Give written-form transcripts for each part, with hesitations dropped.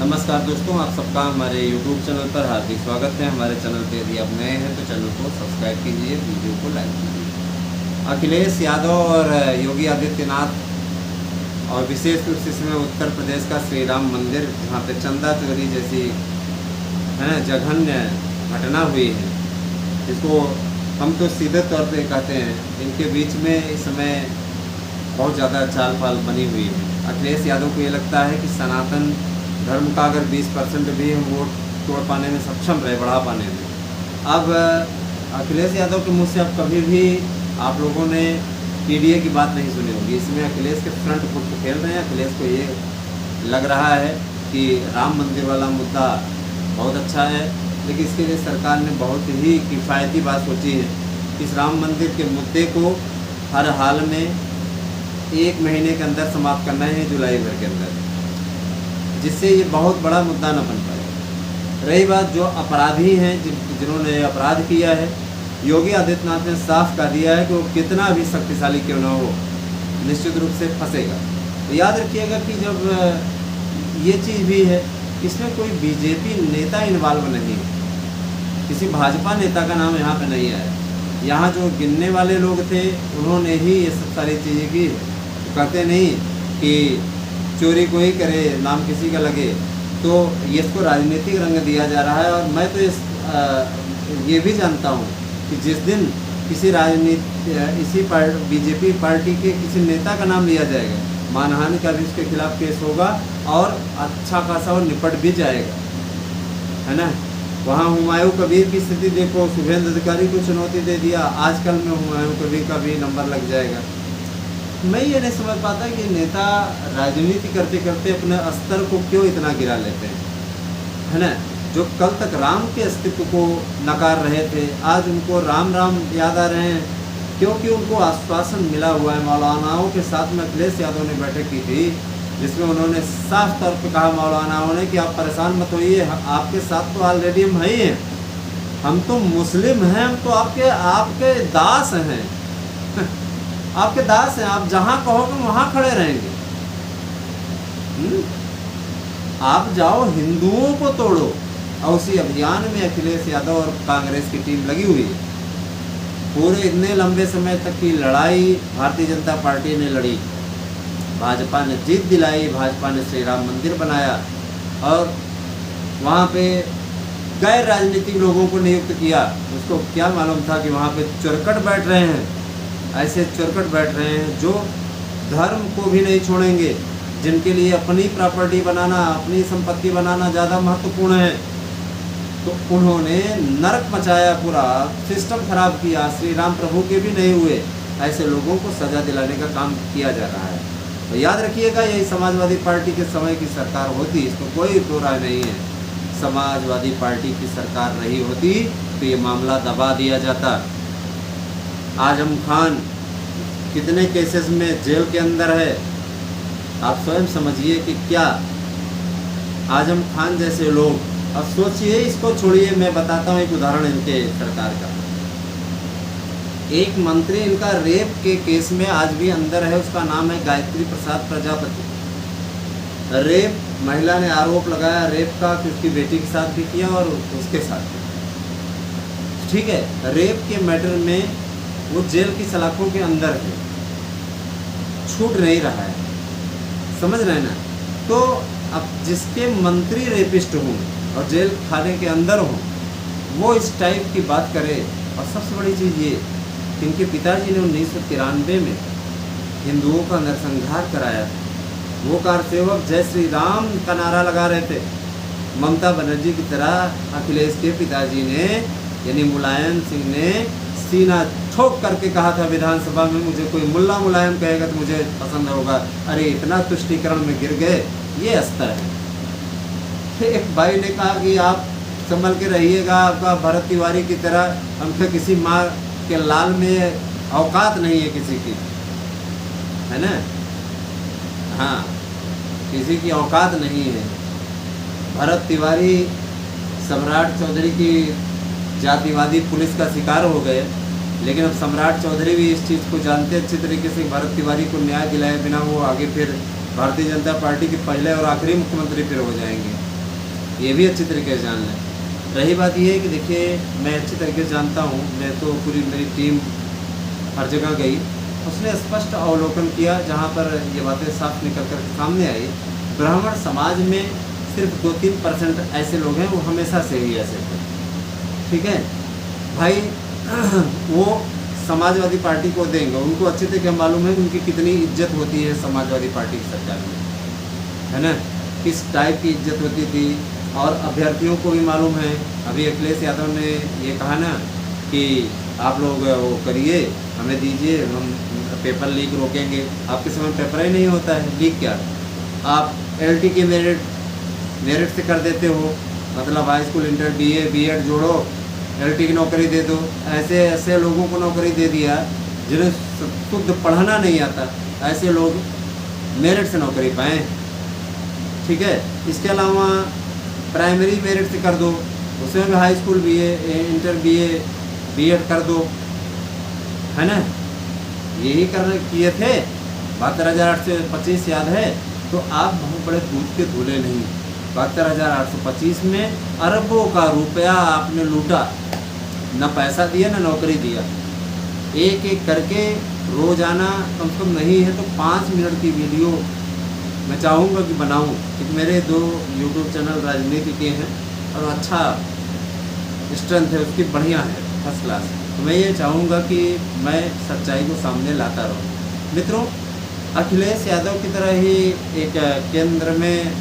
नमस्कार दोस्तों, आप सबका हमारे YouTube चैनल पर हार्दिक स्वागत है। हमारे चैनल पे यदि आप नए हैं तो चैनल को सब्सक्राइब कीजिए, वीडियो को लाइक कीजिए। अखिलेश यादव और योगी आदित्यनाथ और विशेष रूप से इसमें उत्तर प्रदेश का श्री राम मंदिर, जहाँ पे चंदा चोरी जैसी है ना जघन्य घटना हुई है, जिसको हम तो सीधे तौर पे कहते हैं, इनके बीच में इस समय बहुत ज़्यादा चाल पाल बनी हुई है। अखिलेश यादव को ये लगता है कि सनातन धर्म का अगर 20% भी हम वोट तोड़ पाने में सक्षम रहे, बढ़ा पाने में। अब अखिलेश यादव के मुंह से अब कभी भी आप लोगों ने पीडीए की बात नहीं सुनी होगी। इसमें अखिलेश के फ्रंट फुट को खेल रहे हैं। अखिलेश को ये लग रहा है कि राम मंदिर वाला मुद्दा बहुत अच्छा है, लेकिन इसके लिए सरकार ने बहुत ही किफ़ायती बात सोची है। इस राम मंदिर के मुद्दे को हर हाल में 1 महीने के अंदर समाप्त करना है, जुलाई भर के अंदर, जिससे ये बहुत बड़ा मुद्दा न बन पाए। रही बात जो अपराधी हैं, जिन्होंने अपराध किया है, योगी आदित्यनाथ ने साफ कर दिया है कि वो कितना भी शक्तिशाली क्यों न हो, निश्चित रूप से फंसेगा। तो याद रखिएगा कि जब ये चीज़ भी है, इसमें कोई बीजेपी नेता इन्वॉल्व नहीं है, किसी भाजपा नेता का नाम यहाँ पे नहीं आया। यहाँ जो गिनने वाले लोग थे उन्होंने ही ये सब सारी चीज़ें की है। तो कहते नहीं कि चोरी कोई करे नाम किसी का लगे, तो ये इसको राजनीतिक रंग दिया जा रहा है। और मैं तो ये भी जानता हूँ कि जिस दिन किसी बीजेपी पार्टी के किसी नेता का नाम लिया जाएगा, मानहानि का भी उसके खिलाफ केस होगा और अच्छा खासा और निपट भी जाएगा, है ना। वहाँ हुमायूं कबीर की स्थिति देखो, शुभेंद्र अधिकारी को चुनौती दे दिया, आजकल में हुमायूं कबीर का भी नंबर लग जाएगा। मैं ये नहीं समझ पाता कि नेता राजनीति करते करते अपने स्तर को क्यों इतना गिरा लेते हैं, है ना। जो कल तक राम के अस्तित्व को नकार रहे थे, आज उनको राम राम याद आ रहे हैं, क्योंकि उनको आश्वासन मिला हुआ है। मौलानाओं के साथ में अखिलेश यादव ने बैठक की थी, जिसमें उन्होंने साफ तौर पर कहा मौलानाओं ने कि आप परेशान मत होइए, आपके साथ तो ऑलरेडी हम ही हैं, हम तो मुस्लिम हैं, हम तो आपके दास हैं आपके दास हैं, आप जहाँ कहोगे वहाँ खड़े रहेंगे। आप जाओ हिंदुओं को तोड़ो। और उसी अभियान में अखिलेश यादव और कांग्रेस की टीम लगी हुई है। पूरे इतने लंबे समय तक की लड़ाई भारतीय जनता पार्टी ने लड़ी, भाजपा ने जीत दिलाई, भाजपा ने श्री राम मंदिर बनाया और वहाँ पे गैर राजनीतिक लोगों को नियुक्त किया। उसको क्या मालूम था कि वहाँ पे चुरकट बैठ रहे हैं, ऐसे चुरकट बैठ रहे हैं जो धर्म को भी नहीं छोड़ेंगे, जिनके लिए अपनी प्रॉपर्टी बनाना, अपनी संपत्ति बनाना ज़्यादा महत्वपूर्ण है। तो उन्होंने नरक मचाया, पूरा सिस्टम खराब किया, श्री राम प्रभु के भी नहीं हुए। ऐसे लोगों को सज़ा दिलाने का काम किया जा रहा है। तो याद रखिएगा, यही समाजवादी पार्टी के समय की सरकार होती, इसमें कोई दो राय नहीं है। समाजवादी पार्टी की सरकार रही होती तो ये मामला दबा दिया जाता। आजम खान कितने केसेस में जेल के अंदर है, आप स्वयं समझिए कि क्या आजम खान जैसे लोग। अब सोचिए, इसको छोड़िए, मैं बताता हूँ एक उदाहरण इनके सरकार का। एक मंत्री इनका रेप के केस में आज भी अंदर है, उसका नाम है गायत्री प्रसाद प्रजापति। रेप, महिला ने आरोप लगाया रेप का कि उसकी बेटी के साथ भी किया और उसके साथ भी, ठीक है। रेप के मैटर में वो जेल की सलाखों के अंदर है, छूट नहीं रहा है, समझ रहे हैं ना। तो अब जिसके मंत्री रेपिस्ट हों और जेल खाने के अंदर हों, वो इस टाइप की बात करे। और सबसे बड़ी चीज़ ये, इनके पिताजी ने 1993 में हिंदुओं का नरसंहार कराया था। वो कारसेवक जय श्री राम का नारा लगा रहे थे। ममता बनर्जी की तरह अखिलेश के पिताजी ने, यानी मुलायम सिंह ने, सीना ठोक करके कहा था विधानसभा में, मुझे कोई मुल्ला मुलायम कहेगा तो मुझे पसंद होगा। अरे इतना तुष्टीकरण में गिर गए, ये स्तर है। फिर एक भाई ने कहा कि आप संभल के रहिएगा, आपका भरत तिवारी की तरह हमसे किसी माँ के लाल में औकात नहीं है किसी की, है ना। हाँ, किसी की औकात नहीं है। भरत तिवारी सम्राट चौधरी की जातिवादी पुलिस का शिकार हो गए, लेकिन अब सम्राट चौधरी भी इस चीज़ को जानते अच्छी तरीके से, भरत तिवारी को न्याय दिलाए बिना वो आगे फिर भारतीय जनता पार्टी के पहले और आखिरी मुख्यमंत्री फिर हो जाएंगे। ये भी अच्छी तरीके से जान लें। रही बात ये है कि देखिए मैं अच्छी तरीके से जानता हूँ, मैं तो पूरी मेरी टीम हर जगह गई, उसने स्पष्ट अवलोकन किया जहाँ पर ये बातें साफ निकल कर सामने आई। ब्राह्मण समाज में सिर्फ 2-3% ऐसे लोग हैं, वो हमेशा से ही ऐसे थे, ठीक है भाई। वो समाजवादी पार्टी को देंगे, उनको अच्छे तरीके मालूम है कि उनकी कितनी इज्जत होती है समाजवादी पार्टी की सरकार में, है ना, किस टाइप की इज्जत होती थी। और अभ्यर्थियों को भी मालूम है। अभी अखिलेश यादव ने ये कहा ना कि आप लोग वो करिए, हमें दीजिए, हम पेपर लीक रोकेंगे। आपके समय पेपर ही नहीं होता है, लीक क्या, आप LT के मेरिट से कर देते हो, मतलब high school, inter, BA B.Ed जोड़ो, LT की नौकरी दे दो। ऐसे ऐसे लोगों को नौकरी दे दिया जिन्हें शुद्ध पढ़ना नहीं आता, ऐसे लोग मेरिट से नौकरी पाएँ, ठीक है। इसके अलावा प्राइमरी मेरिट से कर दो, उसमें भी high school BA inter BA B.Ed कर दो, है ना। यही किए थे। 72,825 याद है। तो आप बहुत बड़े दूध के धुले नहीं। 72,825 में अरबों का रुपया आपने लूटा, न पैसा दिया न नौकरी दिया। एक एक करके रोजाना कम से कम नहीं है तो 5 मिनट की वीडियो मैं चाहूँगा कि बनाऊँ, क्योंकि मेरे 2 यूट्यूब चैनल राजनीति के हैं और अच्छा स्ट्रेंथ है उसकी, बढ़िया है, फर्स्ट क्लास। तो मैं ये चाहूँगा कि मैं सच्चाई को सामने लाता रहूँ। मित्रों, अखिलेश यादव की तरह ही एक केंद्र में,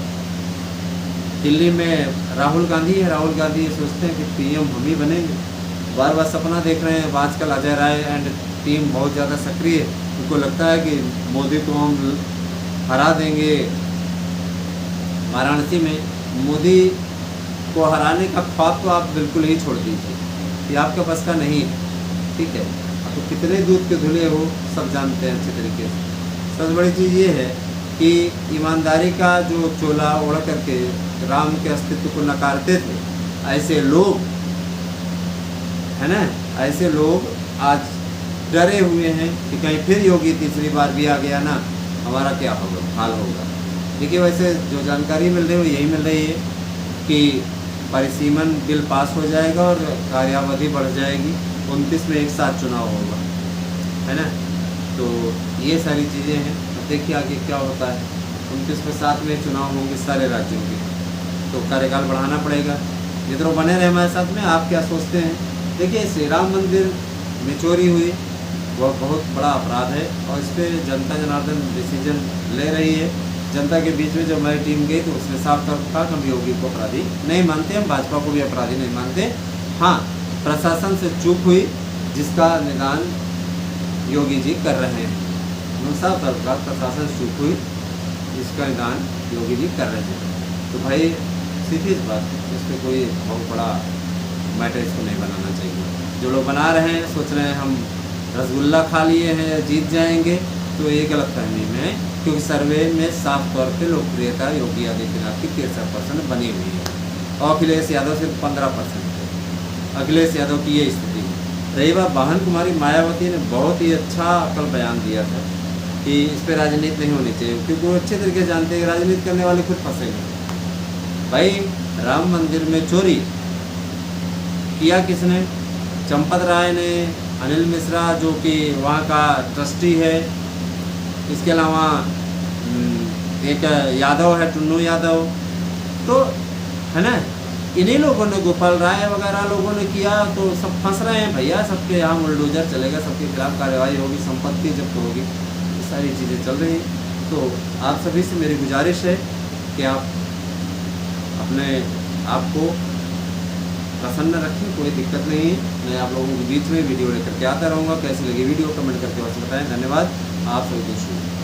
दिल्ली में राहुल गांधी है। राहुल गांधी ये सोचते हैं कि PM हम ही बनेंगे, बार बार सपना देख रहे हैं। आजकल अजय राय एंड टीम बहुत ज़्यादा सक्रिय है। उनको लगता है कि मोदी को हम हरा देंगे। वाराणसी में मोदी को हराने का ख्वाब तो आप बिल्कुल ही छोड़ दीजिए, ये आपके पास का नहीं है, ठीक है। तो कितने दूध के धुले हो सब जानते हैं अच्छे तरीके से। सबसे बड़ी चीज़ ये है कि ईमानदारी का जो चोला ओढ़ करके राम के अस्तित्व को नकारते थे ऐसे लोग, है ना, ऐसे लोग आज डरे हुए हैं कि कहीं फिर योगी तीसरी बार भी आ गया ना, हमारा क्या होगा, हाल होगा। देखिए, वैसे जो जानकारी मिल रही है यही मिल रही है कि परिसीमन बिल पास हो जाएगा और कार्यावधि बढ़ जाएगी। 29 में एक साथ चुनाव होगा, है ना। तो ये सारी चीज़ें हैं। अब देखिए आगे क्या होता है। 29 में 7 में चुनाव होंगे सारे राज्यों के, तो कार्यकाल बढ़ाना पड़ेगा। मित्रों, बने रहे हमारे साथ में। आप क्या सोचते हैं? देखिए, श्री राम मंदिर में चोरी हुई, वह बहुत बड़ा अपराध है और इस पर जनता जनार्दन डिसीजन ले रही है। जनता के बीच में जब हमारी टीम गई तो उसने साफ तौर पर कहा कि हम योगी को अपराधी नहीं मानते, हम भाजपा को भी अपराधी नहीं मानते। हाँ, प्रशासन से चूक हुई जिसका निदान योगी जी कर रहे हैं। उन्होंने साफ तौर पर प्रशासन से चूक हुई जिसका निदान योगी जी कर रहे हैं। तो भाई सीधी बात है, इस पर कोई बहुत बड़ा मैटर इसको नहीं बनाना चाहिए। जो लोग बना रहे हैं, सोच रहे हैं हम रसगुल्ला खा लिए हैं, जीत जाएंगे, तो ये गलत फहमी में है। क्योंकि सर्वे में साफ तौर पे लोकप्रियता योगी आदित्यनाथ की 63% बनी हुई है और अखिलेश यादव सिर्फ 15% है। अखिलेश यादव की ये स्थिति है। रही बात बहन कुमारी मायावती ने बहुत ही अच्छा अकल बयान दिया था कि इस पर राजनीति नहीं होनी चाहिए, क्योंकि वो अच्छे तरीके से जानते हैं राजनीति करने वाले खुद फंसेंगे। भाई, राम मंदिर में चोरी किया किसने? चंपत राय ने, अनिल मिश्रा जो कि वहाँ का ट्रस्टी है, इसके अलावा एक यादव है, टुन्नू यादव, तो है ना, इन्हीं लोगों ने, गोपाल राय वगैरह लोगों ने किया। तो सब फंस रहे हैं भैया, सबके यहाँ बुलडोजर चलेगा, सबके खिलाफ कार्रवाई होगी, संपत्ति जब्त होगी, ये सारी चीज़ें चल रही हैं। तो आप सभी से मेरी गुजारिश है कि आप अपने आप को प्रसन्न रखें, कोई दिक्कत नहीं है। मैं आप लोगों के बीच में वीडियो लेकर के आता रहूँगा। कैसी लगी वीडियो कमेंट करके अवश्य बताएं। धन्यवाद आप सभी को।